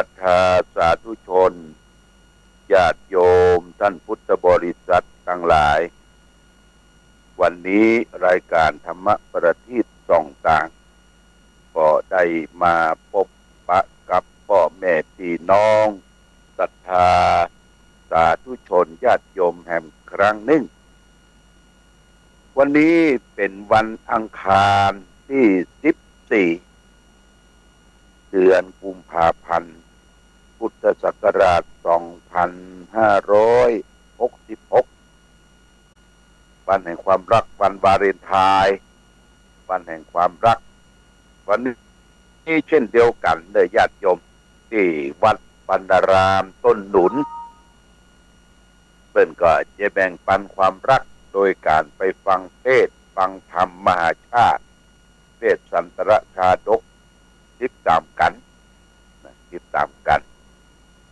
ทธาสาธุชนญาติโยมท่านพุทธบริษัททั้งหลายวันนี้รายการธรรมประทีปส่องต่างก็ได้มาพบปะกับพ่อแม่พี่น้องศรัทธาสาธุชนญาติโยมแห่งครั้งหนึ่งวันนี้เป็นวันอังคารที่14เดือนกุมภาพันธ์พุทธศักราช2566วันแห่งความรักวันวาเลนไทน์วันแห่งความรักวันนี้เช่นเดียวกันเลยญาติโยมที่วัดปันดารามต้นหนุนเพิ่นก็จะแบ่งปันความรักโดยการไปฟังเทศน์ฟังธรรมมหาชาติเทศสันตรชาดกติดตามกัน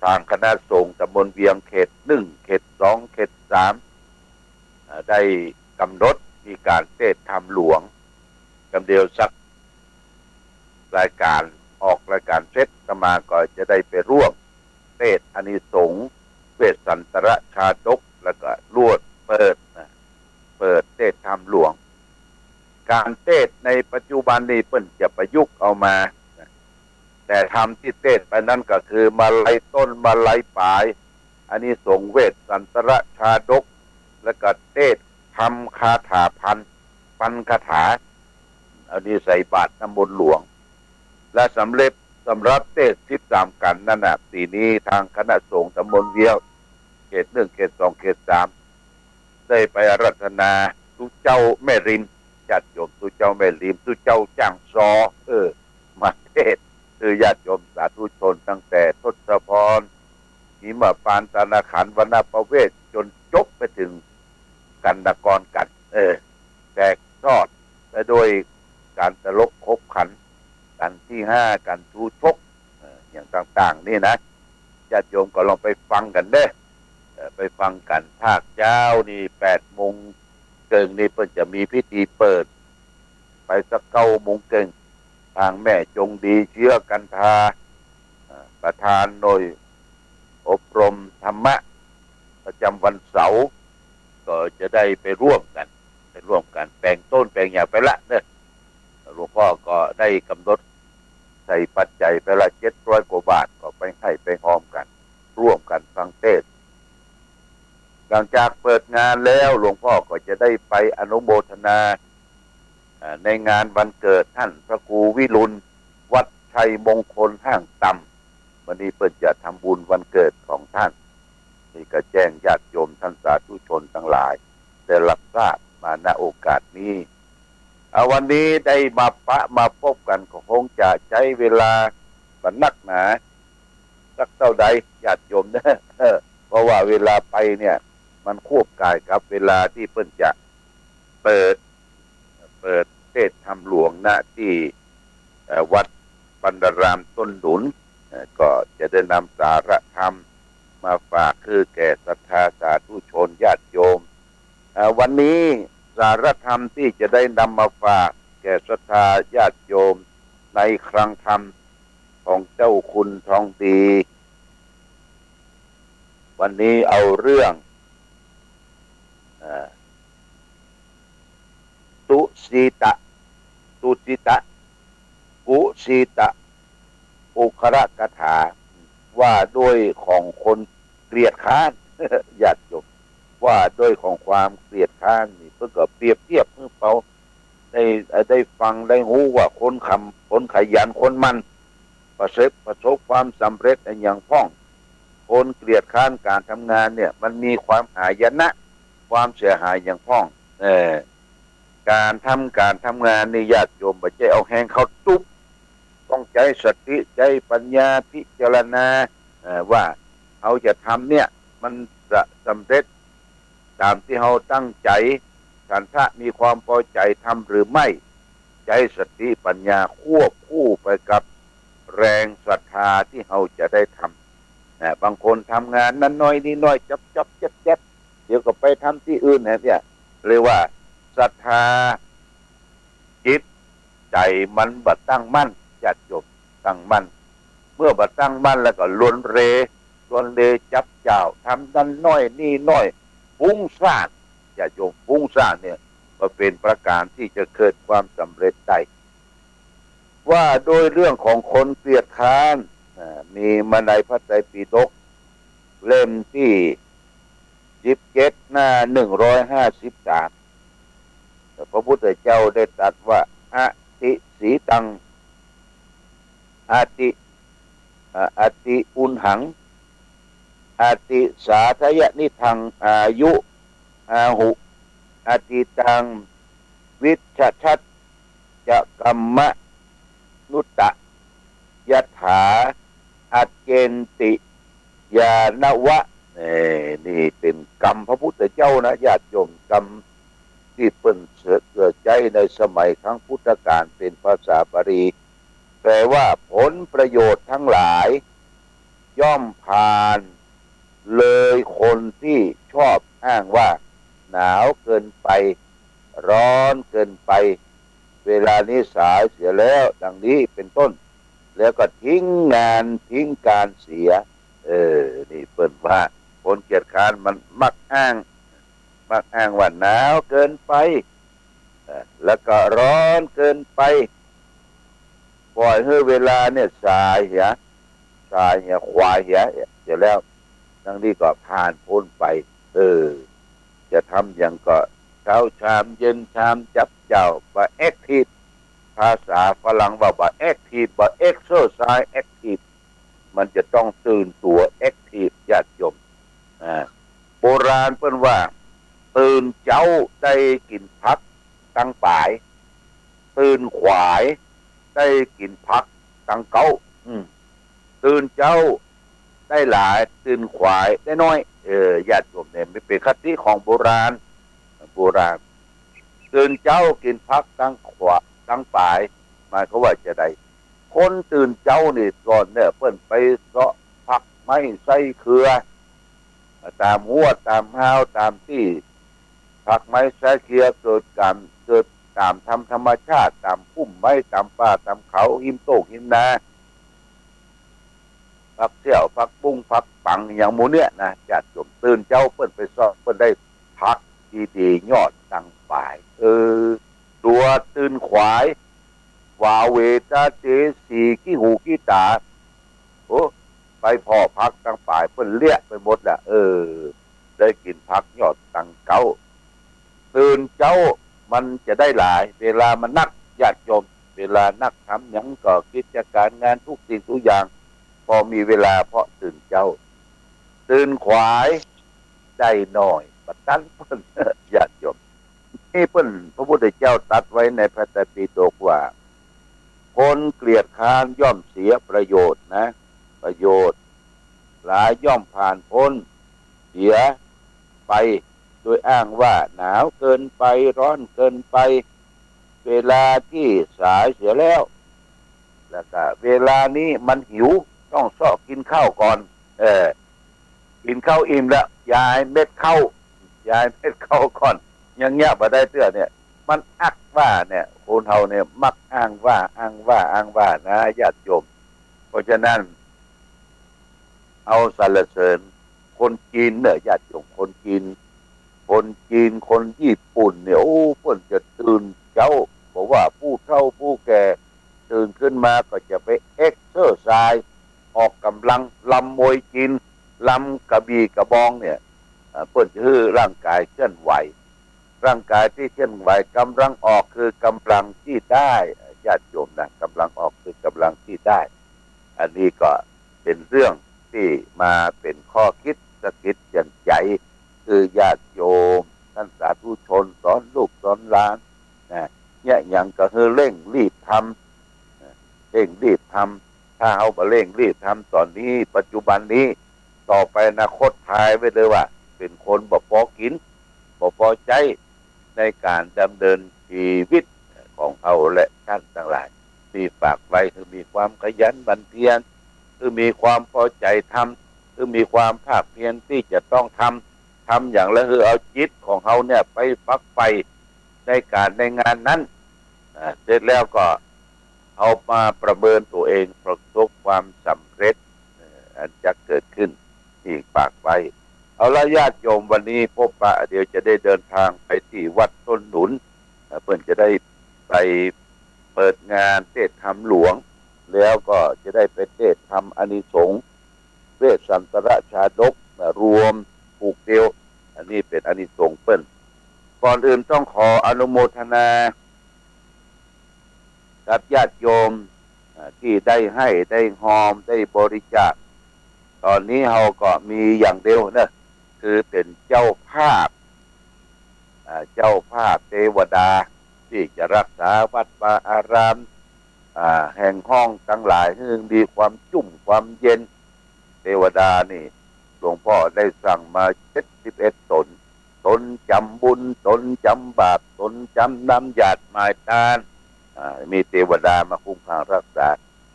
ทางคณะสงฆ์ตำบลเวียงเขต1เขต2เขต3ได้กำหนดมีการเทศน์ธรรมหลวงกำเดียวสักรายการออกรายการเสร็จสมาก็จะได้ไปร่วมเทศน์อานิสงส์เทศสันตรชาดกแล้วก็ลวดเปิดเทศน์ธรรมหลวงการเทศน์ในปัจจุบันนี้เพิ่นจะประยุกต์เอามาแต่ธรรมที่เทศน์ไปนั้นก็คือมาลัยต้นมาลัยปลายอานิสงส์เวทสันตรชาดกแล้วก็เทศน์ธรรมคาถาพันคาถาอันนี้ใส่บาตรน้ำมนต์หลวงและสำรับเทศน์13กันนั่นน่ะปีนี้ทางคณะสงฆ์ตำบลเวียงเขต1เขต2เขต3ได้ไปอาราธนาตุเจ้าแม่ริมญาติโยมตุเจ้าแม่ริมตุเจ้าจ้างซอมาเทศน์คือญาติโยมสาธุชนตั้งแต่ทศพรหิมพานต์ตนาขันธ์วรรณประเวศจนจบไปถึงกันนกรกันแตกทอดไปโดยการตลกคบขันกันที่5กันชูชกอย่างต่างๆนี่นะญาติโยมก็ลองไปฟังกันเด้ไปฟังกันภาคเช้านี่8โมงเกิงนี่เพิ่นจะมีพิธีเปิดไปสัก9โมงเกิงทางแม่จงดีเชื้อกันทาประธานหน่วยอบรมธรรมะประจำวันเสาร์ก็จะได้ไปร่วมกันแบ่งต้นแบ่งอย่างไปละเนี่ยหลวงพ่อก็ได้กำหนดใส่ปัจจัยไปละ700 กว่าบาทก็ไปให้ไปหอมกันร่วมกันฟังเทศน์หลังจากเปิดงานแล้วหลวงพ่อก็จะได้ไปอนุโมทนาในงานวันเกิดท่านพระครูวิรุณวัดชัยมงคลห้างต่ำวันนี้เปิดจะทำบุญวันเกิดของท่านนี่ก็แจ้งญาติโยมท่านสาธุชนทั้งหลายได้รับทราบมาณโอกาสนี้วันนี้ได้มาพบกันก็คงจะใช้เวลาบันนักหนาสักเท่าใดญาติโยมนะเพราะว่าเวลาไปเนี่ยมันควบกายกับเวลาที่เพิ่นจะเปิดเทศน์ธรรมหลวงณที่วัดปันดารามต้นหนุนก็จะได้นำสาระธรรมมาฝากคือแก่ศรัทธาสาธุชนญาติโยมวันนี้สาระธรรมที่จะได้นำมาฝากแก่ศรัทธาญาติโยมในครั้งธรรมของเจ้าคุณทองดีวันนี้เอาเรื่องตุสีตะกุสีตะอุคระกถาว่าด้วยของคนเกลียดค้านญาติโยมว่าด้วยของความเกลียดค้านนี่เพื่อก็เปรียบเทียบเพื่อเปาได้ฟังได้รู้ว่าคนขยันคนมันประสบความสำเร็จอย่างพ้องคนเกลียดค้านการทำงานเนี่ยมันมีความหายนะความเสียหายอย่างพ้องการทำงานนี่ญาติโยมบ่ใช่เอาแหงเข้าตุ๊บต้องใจสติใจปัญญาพิจารณาว่าเขาจะทำเนี่ยมันจะสำเร็จตามที่เขาตั้งใจฉันทะมีความพอใจทำหรือไม่ใจสติปัญญาควบคู่ไปกับแรงศรัทธาที่เขาจะได้ทำบางคนทำงานนั้นน้อยนี่น้อยจับเจ็บเดี๋ยวก็ไปทำที่อื่นเนี่ยเรียกว่าศรัทธาจิตใจมันบัดตั้งมั่นญาติโยมตั้งมั่น เมื่อบัดตั้งมั่นแล้วก็ล้วนเรจับเจ้าทำนั่นน้อยนี่น้อยฟุ้งซ่านอย่าโยมฟุ้งซ่านเนี่ยมาเป็นประการที่จะเกิดความสำเร็จได้ว่าโดยเรื่องของคนเกลียดค้านมีมาในพระไตรปิฎกเล่มที่17หน้า153พระพุทธเจ้าได้ตรัสว่าอติสีตังอติอุณหังอติสาทยนิทังอายุอาหุอติตังวิชชัตจะกัมมะนุตตะยถาอัจเจนติยานวะนี่เป็นกรรมพระพุทธเจ้านะญาติโยมกรรมที่เปิ้นเกิดใจในสมัยครั้งพุทธกาลเป็นภาษาบาลีแปลว่าผลประโยชน์ทั้งหลายย่อมผ่านเลยคนที่ชอบอ้างว่าหนาวเกินไปร้อนเกินไปเวลานี้สายเสียแล้วดังนี้เป็นต้นแล้วก็ทิ้งงานทิ้งการเสียนี่เปิ้นว่าคนเกียจคร้านมันมักอ้างว่าหนาวเกินไปแล้วก็ร้อนเกินไปปล่อยให้เวลาเนี่ยสายเหียควายเหียเสร็จแล้วทั้งนี้ก็ผ่านพ้นไปจะทำอย่างก็เช้าชามเย็นชามจับเจ้าว่าแอคทีฟภาษาฝรั่งว่าแอคทีฟว่าเอ็กซ์เซอร์ไซส์แอคทีฟมันจะต้องตื่นตัวแอคทีฟญาติโยมโบราณเพิ่นว่าตื่นเจ้าได้กินพักตั้งป่ายตื่นขวายได้กินพักตั้งเก้าตื่นเจ้าได้หลายตื่นขวายได้น้อยญาติโยมเนี่ยไม่เป็นคติของโบราณตื่นเจ้ากินพักตั้งขวาตั้งป่ายหมายเขาว่าจะได้คนตื่นเจ้านี่ก่อนเนี่ยเพิ่นไปเสาะผักไม้ใส่เครือตามหัวตามห้าวตามที่ผักไม้ใส่เครือเกิดตามธรรมชาติตามพุ่มไม้ตามป่าตามเขาหิมโตกหิมนาผักเสี่ยวผักบุ้งผักปังอย่างหมูเนี่ยนะจัดจมตื่นเจ้าเปิ้นไปซ่อเปิ้นได้ผักดีๆยอดตั้งป่ายตัวตื่นขวายวาเวตาเจสีขี้หูขี้ตาโอ้ไปพ่อพักตั้งป่ายเปิ้นเลี้ยไปหมดแหละได้กินผักยอดตั้งเก้าตื่นเจ้ามันจะได้หลายเวลามันนักญาติโยมเวลานักทำหยังก็กิจการงานทุกสิ่งทุกอย่างพอมีเวลาเพราะตื่นเจ้าตื่นขวายได้หน่อยปัดตันเพิ่นญาติโยมนี่เพิ่นพระพุทธเจ้าตรัสไว้ในพระไตรปิฎกว่าคนเกลียดค้านย่อมเสียประโยชน์นะประโยชน์หลายย่อมผ่านพ้นเสียไปโดยอ้างว่าหนาวเกินไปร้อนเกินไปเวลาที่สายเสียแล้วแล้วก็เวลานี้มันหิวต้องซอกกินข้าวก่อนกินข้าวอิ่มแล้วยายเม็ดข้าวก่อนอย่างเงี้ยบ่ได้เตื้อเนี่ยมันอักว่าเนี่ยคนเฮาเนี่ยมักอ้างว่านะญาติโยมเพราะฉะนั้นเอาสรรเสริญคนจีนเนี่ยญาติโยมคนจีนคนญี่ปุ่นเนี่ยโอ้เพิ่นจะตื่นเช้าบอกว่าผู้เฒ่าผู้แก่ตื่นขึ้นมาก็จะไปเอ็กซ์เซอร์ไซส์ออกกำลังลำมวยจีนลำกระบี่กระบองเนี่ยเพิ่นจะให้ร่างกายเคลื่อนไหวร่างกายที่เคลื่อนไหวกำลังออกคือกำลังที่ได้ญาติโยมนะกำลังออกคือกำลังที่ได้อันนี้ก็เป็นเรื่องที่มาเป็นข้อคิดสะกิดเตือนใจคือญาติโยมท่านสาธุชนสอนลูกสอนหลานนะเนี่ยอย่างก็คือเร่งรีบทำถ้าเอามาเร่งรีบทำตอนนี้ปัจจุบันนี้ต่อไปอนาคตทายไว้เลยว่าเป็นคนบ่พอกินบ่พอใจในการดำเนินชีวิตของเขาและท่านทั้งหลายมีฝากไว้คือมีความขยันหมั่นเพียรคือมีความพอใจทำคือมีความภาคเพียรที่จะต้องทำอย่างแล้วคือเอาจิตของเขาเนี่ยไปฝักใฝ่ในการในงานนั้นเสร็จแล้วก็ เอามาประเมินตัวเองประสบความสำเร็จอันจะเกิดขึ้นอีกปากไปเอาละญาติโยมวันนี้พบปะเดี๋ยวจะได้เดินทางไปที่วัดต้นหนุนเพื่อนจะได้ไปเปิดงานเทศธรรมหลวงแล้วก็จะได้ไปเทศธรรมอานิสงส์เวสสันตรชาดกรวมผูกเดียวอันนี้เป็นอานิสงส์เปิ้นก่อนอื่นต้องขออนุโมทนากับญาติโยมที่ได้ให้ได้หอมได้บริจาคตอนนี้เราก็มีอย่างเดียวนะคือเป็นเจ้าภาพเทวดาที่จะรักษาวัดวาอารามแห่งห้องทั้งหลายให้มีความจุ่มความเย็นเทวดานี่หลวงพ่อได้สั่งมา71ตนจำบุญตนจำบาปตนจำน้ำหยาดหมายทานมีเทวดามาคุ้มครองรักษา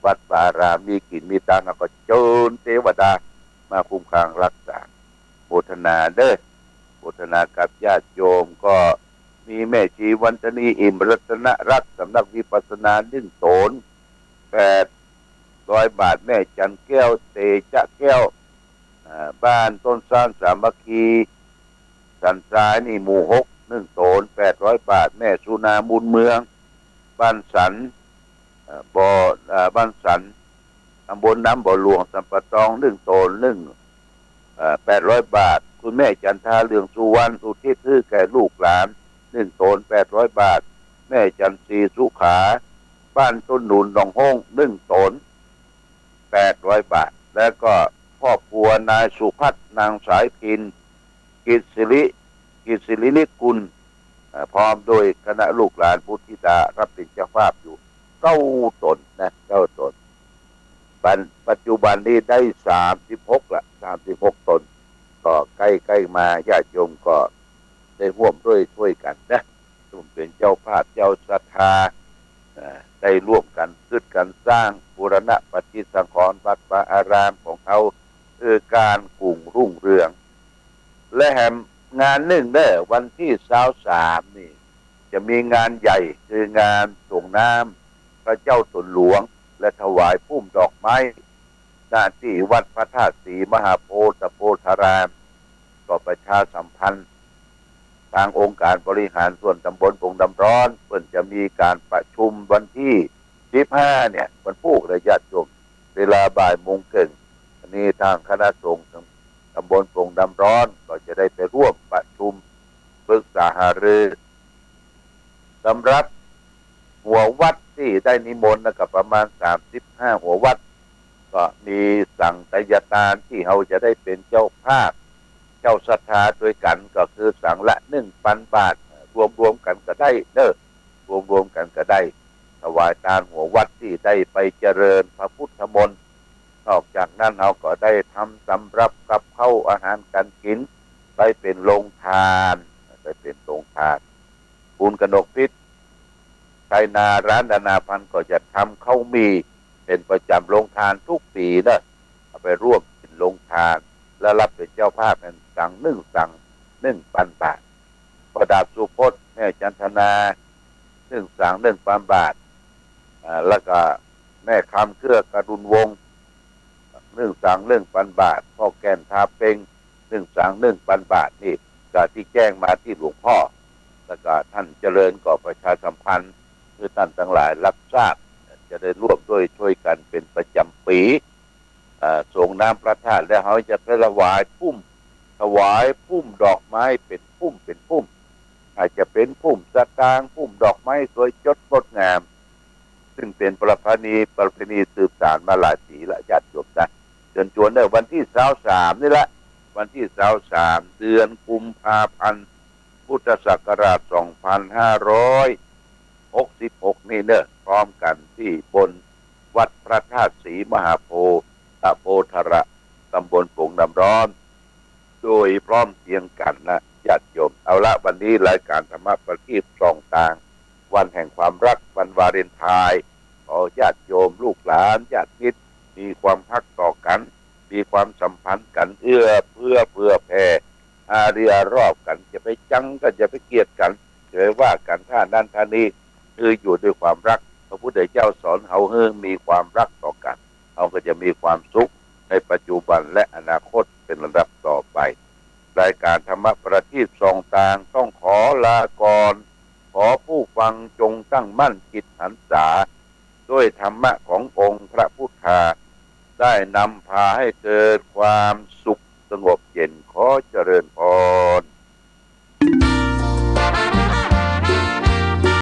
วัดวาอารามมีกินมีทานแล้วก็เชิญเทวดามาคุ้มครองรักษาโมทนาเด้อโมทนากับญาติโยมก็มีแม่ชีวันตนีอิ่มรัตนรัตน์สำนักวิปัสสนา800 บาทแม่จันแก้วเตจะแก้วบ้านต้นซานสามัคคีสันทรายนี่หมู่6 800 บาทแม่สุนามูลเมืองบ้านสันบ้านสันตำบลน้ำบ่อหลวงสัมปะตอง800 บาทคุณแม่จันทาเรืองสุวรรณอุทิศให้แก่ลูกหลาน800 บาทแม่จันทรีสุขาบ้านต้นหนุนหนองห้อง800 บาทแล้วก็ครอบครัวนายสุพัฒนางสายพินกิจศิรินิกุลพร้อมโดยคณะลูกหลานพุทธิดารับเป็นเจ้าภาพอยู่9 ตนนะ9 ตนปัจจุบันนี้ได้36ละ36 ตนก็ใกล้มาญาติโยมก็ได้ร่วมด้วยช่วยกันนะร่วมเป็นเจ้าภาพเจ้าศรัทธาได้ร่วมกันขึ้นกันสร้างบูรณะปฏิสังขรณ์วัดวาอารามของเขาการกุ่งรุ่งเรืองและแหมงานหนึ่งเด้อวันที่23นี่จะมีงานใหญ่คืองานส่งน้ำพระเจ้าตนหลวงและถวายพุ่มดอกไม้ณที่วัดพระธาตุศรีมหาโพธิโพธารามก็ประชาสัมพันธ์ทางองค์การบริหารส่วนตำบลปงดำร้อนเพิ่นจะมีการประชุมวันที่15เนี่ยวันพุธระยะจบเวลาบ่ายโมงครึ่งอันนี้ทางคณะสงฆ์ตำบลปงดำร้อนก็จะได้ไปร่วมประชุมปรึกษาหารือสำหรับหัววัดที่ได้นิมนต์กับประมาณ35หัววัดก็มีสั่งไตยตานที่เราจะได้เป็นเจ้าภาพเจ้าศรัทธาด้วยกันก็คือสั่งละ1,000 บาทรวมกันก็ได้เด้อรวมกันก็ได้ถวายทานหัววัดที่ได้ไปเจริญพระพุทธมนต์นอกจากนั้นเราก็ได้ทำสำรับกับข้าวอาหารการกินไปเป็นโรงทานคุณกนกพิษไทยนาร้านดานาพันธ์ก็จะทำข้าวมีเป็นประจำโรงทานทุกปีนะเอาไปร่วมเป็นโรงทานและรับเป็นเจ้าภาพนั้นสั่ง1,000 บาทประดาบสุพจน์แม่จันทนา1,000 บาทแล้วก็แม่คำเครือกรุณวงศ์1,000 บาทพ่อแก่นทาเป็ง1,000 บาทนี่ก็ที่แจ้งมาที่หลวงพ่อแล้วก็ท่านเจริญก่อประชาสัมพันธ์คือท่านทั้งหลายรับทราบจะได้ร่วมด้วยช่วยกันเป็นประจำปีส่งน้ำพระธาตุและเขาจะถวายพุ่มดอกไม้เป็นพุ่มอาจจะเป็นพุ่มสตางค์พุ่มดอกไม้สวยจดงดงามซึ่งเป็นประเพณีสืบสานมาหลายปีละญาติโยมนะเชิญชวนได้วันที่23นี่แหละวันที่23เดือนกุมภาพันธ์พุทธศักราช2566นี่เนอะพร้อมกันที่บนวัดพระธาตุศรีมหาโพธิโพธารามตำบลปงน้ำร้อนโดยพร้อมเพียงกันนะญาติโยมเอาละวันนี้รายการธรรมะประทีปส่องทางวันแห่งความรักวันวาเลนไทน์ขอญาติโยมลูกหลานญาติมิตรมีความฮักต่อกันมีความสัมพันธ์กันเอื้อเพื่อแผ่อารีรอบกันจะไปจังก็จะไปเกลียดกันจะไปว่ากันท่านั้นท่านี้คืออยู่ด้วยความรัก ระพุทธเจ้าสอนเฮาให้มีความรักต่อกันเราก็จะมีความสุขในปัจจุบันและอนาคตเป็นระดับต่อไปรายการธรรมะประทีปส่องต่างต้องขอลาก่อนขอผู้ฟังจงตั้งมั่นจิตหันษาด้วยธรรมะขององค์พระพุทธาได้นำพาให้เกิดความ